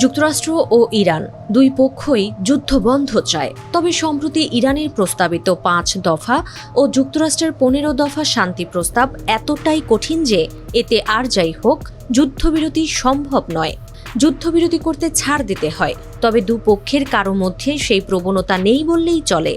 যুক্তরাষ্ট্র ও ইরান দুই পক্ষই যুদ্ধবন্ধ চায়, তবে সম্প্রতি ইরানের প্রস্তাবিত ৫ দফা ও যুক্তরাষ্ট্রের ১৫ দফা শান্তি প্রস্তাব এতটাই কঠিন যে এতে আর যাই হোক যুদ্ধবিরতি সম্ভব নয়। যুদ্ধবিরতি করতে ছাড় দিতে হয়, তবে দুপক্ষের কারো মধ্যে সেই প্রবণতা নেই বললেই চলে।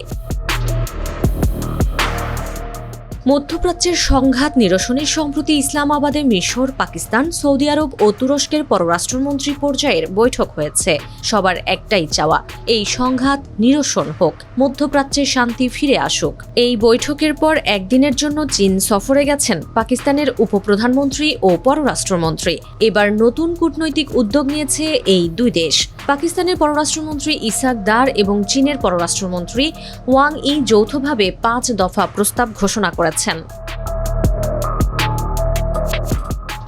মধ্যপ্রাচ্যের সংঘাত নিরসনে সম্প্রতি ইসলামাবাদে মিশর, পাকিস্তান, সৌদি আরব ও তুরস্কের পররাষ্ট্রমন্ত্রী পর্যায়ের বৈঠক হয়েছে। সবার একটাই চাওয়া, এই সংঘাত নিরসন হোক, মধ্যপ্রাচ্যে শান্তি ফিরে আসুক। এই বৈঠকের পর একদিনের জন্য চীন সফরে গেছেন পাকিস্তানের উপপ্রধানমন্ত্রী ও পররাষ্ট্রমন্ত্রী। এবার নতুন কূটনৈতিক উদ্যোগ নিয়েছে এই দুই দেশ। পাকিস্তানের পররাষ্ট্রমন্ত্রী ইসাক দার এবং চীনের পররাষ্ট্রমন্ত্রী ওয়াং ই যৌথভাবে ৫ দফা প্রস্তাব ঘোষণা করেছেন।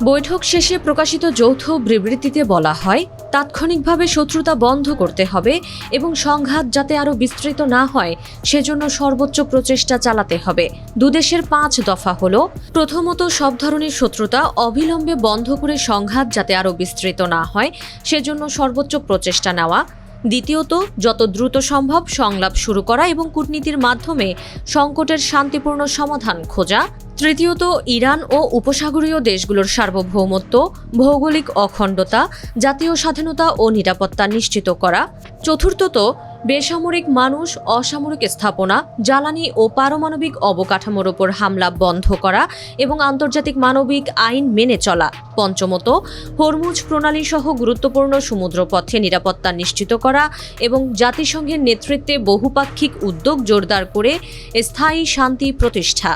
বৈঠক শেষে প্রকাশিত যৌথ বিবৃতিতে বলা হয়, তাৎক্ষণিকভাবে শত্রুতা বন্ধ করতে হবে এবং সংঘাত যাতে আরও বিস্তৃত না হয় সেজন্য সর্বোচ্চ প্রচেষ্টা চালাতে হবে। দুদেশের ৫ দফা হল: প্রথমত, সব ধরনের শত্রুতা অবিলম্বে বন্ধ করে সংঘাত যাতে আরও বিস্তৃত না হয় সেজন্য সর্বোচ্চ প্রচেষ্টা নেওয়া। দ্বিতীয়ত, যত দ্রুত সম্ভব সংলাপ শুরু করা এবং কূটনীতির মাধ্যমে সংকটের শান্তিপূর্ণ সমাধান খোঁজা। তৃতীয়ত, ইরান ও উপসাগরীয় দেশগুলোর সার্বভৌমত্ব, ভৌগোলিক অখণ্ডতা, জাতীয় স্বাধীনতা ও নিরাপত্তা নিশ্চিত করা। চতুর্থত, বেসামরিক মানুষ, অসামরিক স্থাপনা, জ্বালানি ও পারমাণবিক অবকাঠামোর ওপর হামলা বন্ধ করা এবং আন্তর্জাতিক মানবিক আইন মেনে চলা। পঞ্চমত, হরমুজ প্রণালী সহ গুরুত্বপূর্ণ সমুদ্রপথে নিরাপত্তা নিশ্চিত করা এবং জাতিসংঘের নেতৃত্বে বহুপাক্ষিক উদ্যোগ জোরদার করে স্থায়ী শান্তি প্রতিষ্ঠা।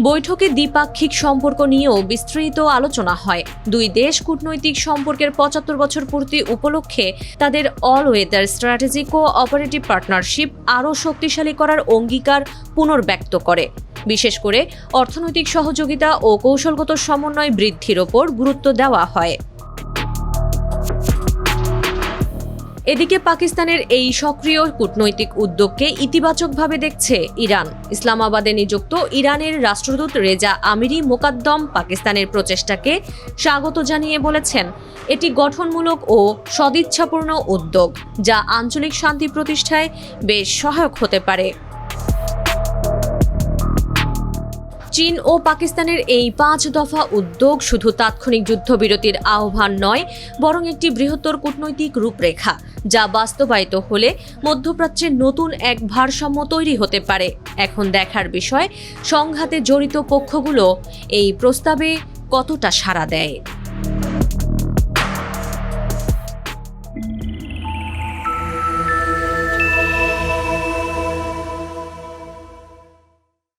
বৈঠকে দ্বিপাক্ষিক সম্পর্ক নিয়েও বিস্তৃত আলোচনা হয়। দুই দেশ কূটনৈতিক সম্পর্কের ৭৫ বছর পূর্তি উপলক্ষে তাদের অল ওয়েদার স্ট্র্যাটেজিক ও অপারেটিভ পার্টনারশিপ আরও শক্তিশালী করার অঙ্গীকার পুনর্ব্যক্ত করে। বিশেষ করে অর্থনৈতিক সহযোগিতা ও কৌশলগত সমন্বয় বৃদ্ধির ওপর গুরুত্ব দেওয়া হয়। এদিকে পাকিস্তানের এই সক্রিয় কূটনৈতিক উদ্যোগকে ইতিবাচকভাবে দেখছে ইরান। ইসলামাবাদে নিযুক্ত ইরানের রাষ্ট্রদূত রেজা আমিরি মোকাদ্দম পাকিস্তানের প্রচেষ্টাকে স্বাগত জানিয়ে বলেছেন, এটি গঠনমূলক ও সদিচ্ছাপূর্ণ উদ্যোগ যা আঞ্চলিক শান্তি প্রতিষ্ঠায় বেশ সহায়ক হতে পারে। চীন ও পাকিস্তানের এই ৫ দফা উদ্যোগ শুধু তাৎক্ষণিক যুদ্ধবিরতির আহ্বান নয়, বরং একটি বৃহত্তর কূটনৈতিক রূপরেখা যা বাস্তবায়িত হলে মধ্যপ্রাচ্যে নতুন এক ভারসাম্য তৈরি হতে পারে। এখন দেখার বিষয়, সংঘাতে জড়িত পক্ষগুলো এই প্রস্তাবে কতটা সাড়া দেয়।